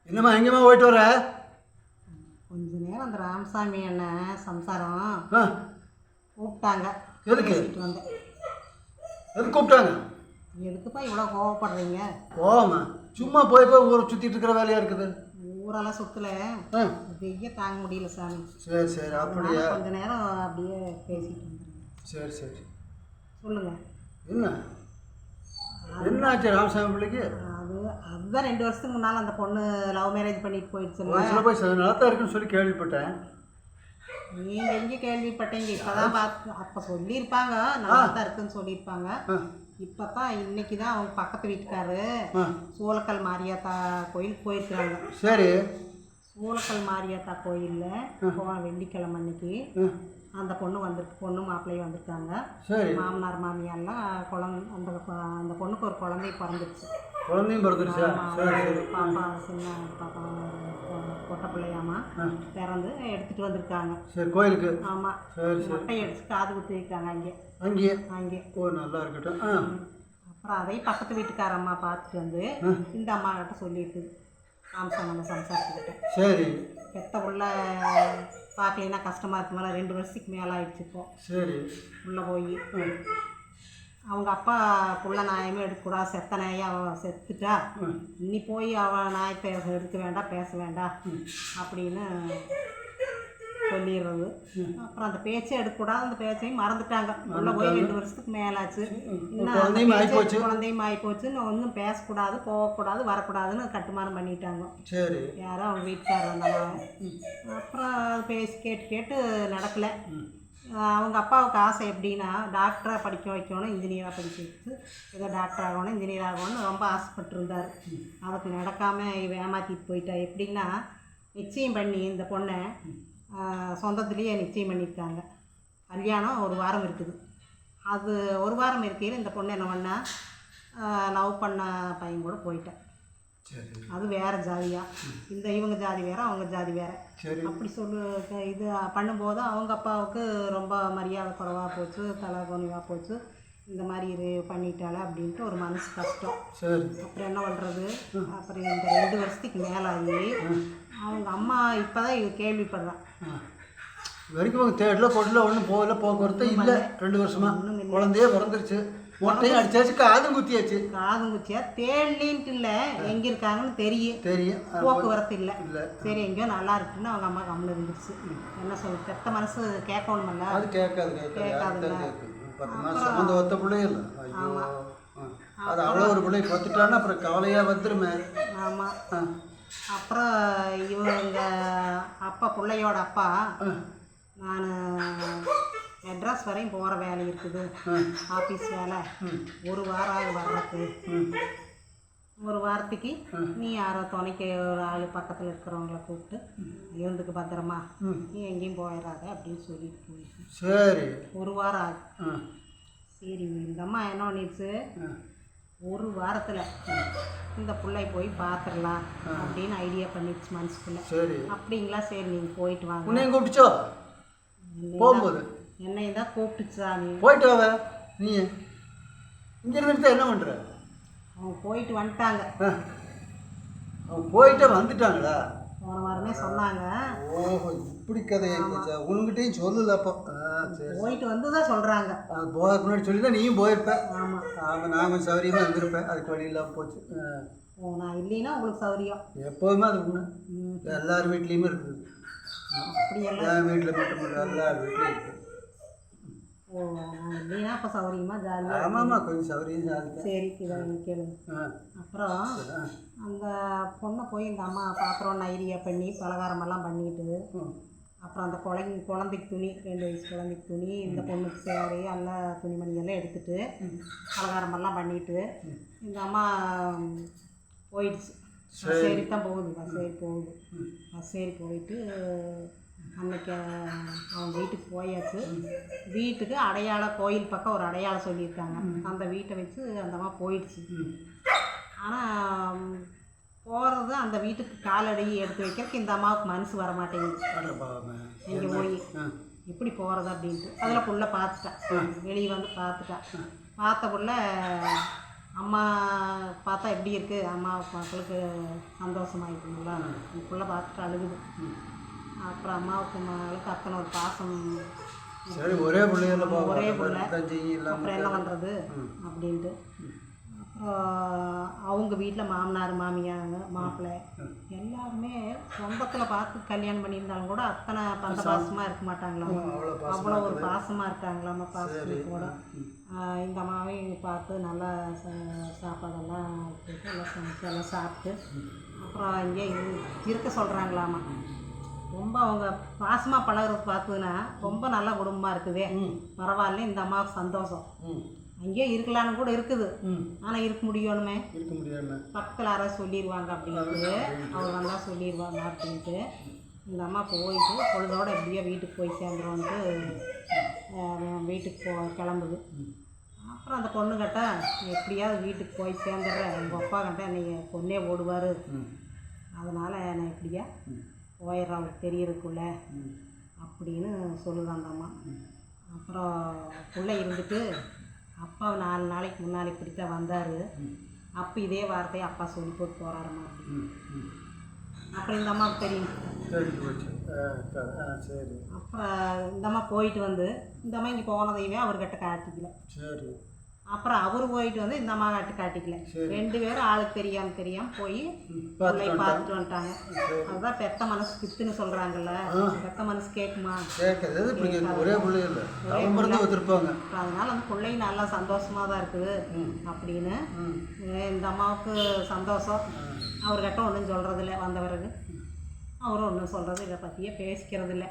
என்னம்மா எங்கேம்மா போயிட்டு வர? கொஞ்ச நேரம் அந்த ராமசாமி அண்ணன் சம்சாரம் ஆ கூப்பிட்டாங்க. எதுக்கு? பேசிட்டு வந்தேன். எதுக்கு கூப்பிட்டாங்க? எதுக்குப்பா இவ்வளோ கோவப்படுறீங்க? போமா, சும்மா போய் போய் ஊரை சுற்றிட்டு இருக்கிற வேலையாக இருக்குது. ஊரெல்லாம் சுற்றல, ஆ வெய்ய தாங்க முடியல சாமி. சரி சரி, அப்படியா? கொஞ்ச நேரம் அப்படியே பேசிட்டு வந்துடுங்க. சரி சரி. சொல்லுங்கள். என்ன என்னாச்சு ராமசாமி பிள்ளைக்கு? அதுதான் 2 வருஷத்துக்கு முன்னால் அந்த பொண்ணு லவ் மேரேஜ் பண்ணிட்டு போயிடுச்சுல்ல. சில போய் நல்லா தான் இருக்குன்னு சொல்லி கேள்விப்பட்டேன். நீங்கள் எங்கே கேள்விப்பட்டீங்க? இப்போ தான் பார்த்து அப்போ சொல்லியிருப்பாங்க, நல்லா தான் இருக்குன்னு சொல்லியிருப்பாங்க. இப்போ தான் இன்னைக்கு தான் அவங்க பக்கத்து வீட்டுக்காரு சூலக்கல் மாரியாத்தா கோயிலுக்கு போயிருக்கிறாங்க. சரி. சூலக்கல் மாரியாத்தா கோயிலில் வெள்ளிக்கிழமை அன்னைக்கு அந்த பொண்ணு வந்திருக்கு. பொண்ணு மாப்பிள்ளையும் வந்திருக்காங்க. சரி. மாமனார் மாமியாரெல்லாம் அந்த பொண்ணுக்கு ஒரு குழந்தை பிறந்துருச்சு. குழந்தையும் பிறந்துருச்சா? சரி சரி. பாப்பா சின்ன பாப்பா பொட்டை பிள்ளையாமா பிறந்து எடுத்துகிட்டு வந்திருக்காங்க. சரி, கோயிலுக்கு. ஆமாம். சரி சரி. மொட்டை அடிச்சு காது குத்தி வைக்காங்க அங்கேயே. அங்கே. ஓ, நல்லா இருக்கட்டும். அப்புறம் அதையும் பக்கத்து வீட்டுக்கார அம்மா பார்த்துட்டு வந்து இந்த அம்மா கிட்ட சொல்லிட்டு நம்ம சம்சாரத்துக்கிட்ட. சரி. பெத்த உள்ள பார்க்கலைன்னா கஷ்டமாக இருக்கு. மேலே 2 வருஷத்துக்கு மேலே ஆயிடுச்சு. இப்போ சரி. உள்ளே போய் அவங்க அப்பா புள்ள நாயமே எடுக்கக்கூடாது, செத்த நாயை அவள் செத்துட்டா, இன்னி போய் அவள் நாய் எடுக்க வேண்டாம், பேச வேண்டாம் அப்படின்னு சொல்லிடுறது. அப்புறம் அந்த பேச்சை எடுக்கக்கூடாது, அந்த பேச்சையும் மறந்துட்டாங்க. உள்ளே போய் 2 வருஷத்துக்கு மேலாச்சு. இன்னும் குழந்தையும் ஆகிப்போச்சு. இன்னும் ஒன்றும் பேசக்கூடாது, போகக்கூடாது, வரக்கூடாதுன்னு கட்டுமானம் பண்ணிட்டாங்க. சரி. யாரோ அவங்க வீட்டுக்காரர் வந்தாங்க. அப்புறம் பேசி கேட்டு நடக்கலை. அவங்க அப்பாவுக்கு ஆசை எப்படின்னா டாக்டராக படிக்க வைக்கணும், இன்ஜினியராக படிக்க வச்சு ஏதோ டாக்டர் ஆகணும், இன்ஜினியர் ஆகணும்னு ரொம்ப ஆசைப்பட்டுருந்தார். அதுக்கு நடக்காமல் ஏமாற்றிட்டு போயிட்டா. எப்படின்னா நிச்சயம் பண்ணி இந்த பொண்ணை சொந்தத்துலேயே நிச்சயம் பண்ணியிருக்காங்க. கல்யாணம் 1 வாரம் இருக்குது. அது 1 வாரம் இருக்கையில் இந்த பொண்ணு என்ன பண்ணா, லவ் பண்ண பையன் கூட போயிட்டேன். அது வேறு ஜாதியாக, இவங்க ஜாதி வேறு, அவங்க ஜாதி வேறு. அப்படி இது பண்ணும்போது அவங்க அப்பாவுக்கு ரொம்ப மரியாதை குறைவாக போச்சு, தலை குனிவாக போச்சு. இந்த மாதிரி பண்ணிட்டால அப்படின்ட்டு ஒரு மனசு கஷ்டம். அப்புறம் என்ன பண்ணுறது? அப்புறம் இந்த 2 வருஷத்துக்கு மேலாகி அவங்க அம்மா இப்போ தான் இது கேள்விப்படுறான். வரைக்கும் தேடல கொடல ஒன்றும் போகல, போக்குவரத்து இல்லை. 2 வருஷமா குழந்தையே பிறந்துருச்சு. மொட்டையும் அடிச்சாச்சு, காதும் குத்தியா. தேடலின்ட்டு இல்லை, எங்கே இருக்காங்கன்னு தெரியும். போக்குவரத்து இல்லை. சரி, எங்கேயோ நல்லா இருக்குன்னு அவங்க அம்மா கம்மில் இருந்துருச்சு. என்ன சொல்லு, பெத்த மனசு கேட்கணுமல்ல. அது கேட்காதுல்ல. 10 மாதம் அந்த ஒத்த பிள்ளையும் இல்லை. ஐயோ, அது அவ்வளோ ஒரு பிள்ளை பார்த்துட்டான்னா அப்புறம் கவலையாக வந்துருமே. ஆமாம். அப்புறம் இவங்க அப்பா, பிள்ளையோட அப்பா, நான் மெட்ராஸ் வரையும் போகிற வேலை இருக்குது, ஆஃபீஸ் வேலை, 1 வாரம் வர்றதுக்கு. 1 வாரத்துக்கு நீ யாரோ துணைக்கு ஒரு ஆள் பக்கத்தில் இருக்கிறவங்கள கூப்பிட்டு இருந்துக்கு பத்திரமா, நீ எங்கேயும் போயிடாத அப்படின்னு சொல்லிட்டு போயிடுச்சு. சரி. 1 வாரம் ஆகும். சரி, இந்த அம்மா என்ன பண்ணிடுச்சு, 1 வாரத்தில் இந்த பிள்ளை போய் பார்த்துடலாம் அப்படின்னு ஐடியா பண்ணிடுச்சு மனசுக்குள்ளே. அப்படிங்களா? சரி, நீங்கள் போயிட்டு வாங்க. உன்னையும் கூப்பிட்டுச்சோ? போகும்போது என்னையும் தான் கூப்பிட்டுச்சா? நீ போயிட்டு வாங்க. நீ இங்கே இருந்துட்டு என்ன பண்ணுற? அவங்க போயிட்டு வந்துட்டாங்க. அவங்க போயிட்டு வந்துட்டாங்களா? போன வாரமே சொன்னாங்க. ஓஹோ, இப்படி கதையை உங்ககிட்டையும் சொல்லல. அப்போ சரி, போயிட்டு வந்து தான் சொல்கிறாங்க. அது போகிறதுக்கு முன்னாடி சொல்லி தான் நீயும் போயிருப்பேன். ஆமாம். நான் கொஞ்சம் சௌகரியமாக இருந்திருப்பேன். அதுக்கு வழி இல்லாமல் போச்சு. நான் இல்லைன்னா உங்களுக்கு சௌகரியம். எப்போதுமே அது ஒன்று எல்லார் வீட்லேயுமே இருக்குது. அப்படியெல்லாம் என் வீட்டில் மட்டும் எல்லார் வீட்லேயும் இருக்குது. ஓ, நான் இல்லைன்னா அப்போ சௌகரியமாக ஜாலியாக. ஆமாம்மா, கொஞ்சம் சௌகரியம் ஜாலி. சரி, இதை கேளுங்க. அப்புறம் அந்த பொண்ணை போய் இந்த அம்மா பாத்திரம் ஐடியா பண்ணி பலகாரமெல்லாம் பண்ணிட்டு, அப்புறம் அந்த குழந்தைக்கு துணி, 2 வயசு குழந்தைக்கு துணி, இந்த பொண்ணுக்கு சேரி எல்லாம் துணிமணியெல்லாம் எடுத்துகிட்டு பலகாரமெல்லாம் பண்ணிவிட்டு இந்த அம்மா போயிடுச்சு. பஸ்ஸேரி தான் போகுது. பஸ்ஸேரி போயிட்டு அன்னைக்கு அவங்க வீட்டுக்கு போயாச்சு. வீட்டுக்கு அடையாளம், கோயில் பக்கம் ஒரு அடையாளம் சொல்லியிருக்காங்க. அந்த வீட்டை வச்சு அந்த அம்மா போயிடுச்சு. ஆனால் போகிறது, அந்த வீட்டுக்கு காலடி எடுத்து வைக்கிறதுக்கு இந்த அம்மாவுக்கு மனசு வர மாட்டேங்குது. இங்கே போய் எப்படி போகிறது அப்படின்ட்டு. அதில் புள்ள பார்த்துட்டேன், வெளியே வந்து பார்த்துட்டேன். பார்த்த புள்ள அம்மா பார்த்தா எப்படி இருக்குது, அம்மா மக்களுக்கு சந்தோஷமாயிருக்குங்களா, புள்ள பார்த்துட்டு அழுகுது. அப்புறம் அம்மாவுக்கு மகளுக்கு அத்தனை ஒரு பாசம். சரி, ஒரே பிள்ளைகள ஒரே பிள்ளை, அப்புறம் என்ன பண்ணுறது அப்படின்ட்டு. அவங்க வீட்டில் மாமனார் மாமியாங்க மாப்பிள்ளை எல்லாருமே சொந்தத்தில் பார்த்து கல்யாணம் பண்ணியிருந்தாலும் கூட அத்தனை பந்த பாசமாக இருக்க மாட்டாங்களாம். அவ்வளோ ஒரு பாசமாக இருக்காங்களாம் பாசத்தோட. இந்த அம்மாவையும் பார்த்து நல்லா சாப்பாடெல்லாம் போட்டு எல்லாம் சமைச்சு எல்லாம் சாப்பிட்டு அப்புறம் இங்கே இருக்க சொல்கிறாங்களாமா. ரொம்ப அவங்க பாசமாக பழகிறது பார்த்ததுன்னா ரொம்ப நல்ல குடும்பமாக இருக்குதே, பரவாயில்ல, இந்த அம்மாவுக்கு சந்தோஷம். அங்கேயே இருக்கலான்னு கூட இருக்குது, ஆனால் இருக்க முடியணுமே, பக்கத்தில் யாராவது சொல்லிடுவாங்க அப்படின்ட்டு, அவர் வந்தால் சொல்லிடுவாங்க அப்படின்ட்டு இந்த அம்மா போயிட்டு பொழுதோடு எப்படியோ வீட்டுக்கு போய் சேர்ந்துருவோன்ட்டு வீட்டுக்கு கிளம்புது. அப்புறம் அந்த பொண்ணுக்கிட்ட எப்படியாவது வீட்டுக்கு போய் சேர்ந்துடுறேன், உங்கள் அப்பா கிட்ட என்னை பொண்ணே ஓடுவார், அதனால் என்னை எப்படியா போயிடுறேன் அவருக்கு தெரியறதுக்குள்ள அப்படின்னு சொல்லுது அந்த அம்மா. அப்புறம் பிள்ளை இருந்துட்டு அப்பா 4 நாளைக்கு முன்னாடி இப்படித்தான் வந்தார். அப்போ இதே வார்த்தையை அப்பா சொல்லி போட்டு போகிறாருமா. அப்புறம் இந்த அம்மாவுக்கு தெரியும். அப்புறம் இந்த அம்மா போயிட்டு வந்து இந்த அம்மா இங்கே போனதையுமே அவர்கிட்ட காட்டிக்கல. அப்புறம் அவர் போயிட்டு வந்து இந்த அம்மா காட்டிக்கல. 2 பேரும் ஆளுக்கு தெரியாமல் போய் பிள்ளையை பார்த்துட்டு வந்துட்டாங்க. அதுதான் பெத்த மனசு பித்துன்னு சொல்கிறாங்கல்ல, பெத்த மனசு கேட்குமா, ஒரே பிள்ளை இல்லை, அதனால அந்த பிள்ளையும் நல்லா சந்தோஷமாக தான் இருக்குது அப்படின்னு இந்த அம்மாவுக்கு சந்தோஷம். அவர்கிட்ட ஒன்றும் சொல்கிறதில்ல, வந்த பிறகு அவரும் ஒன்றும் சொல்கிறது இதை பற்றியே பேசிக்கிறதில்ல.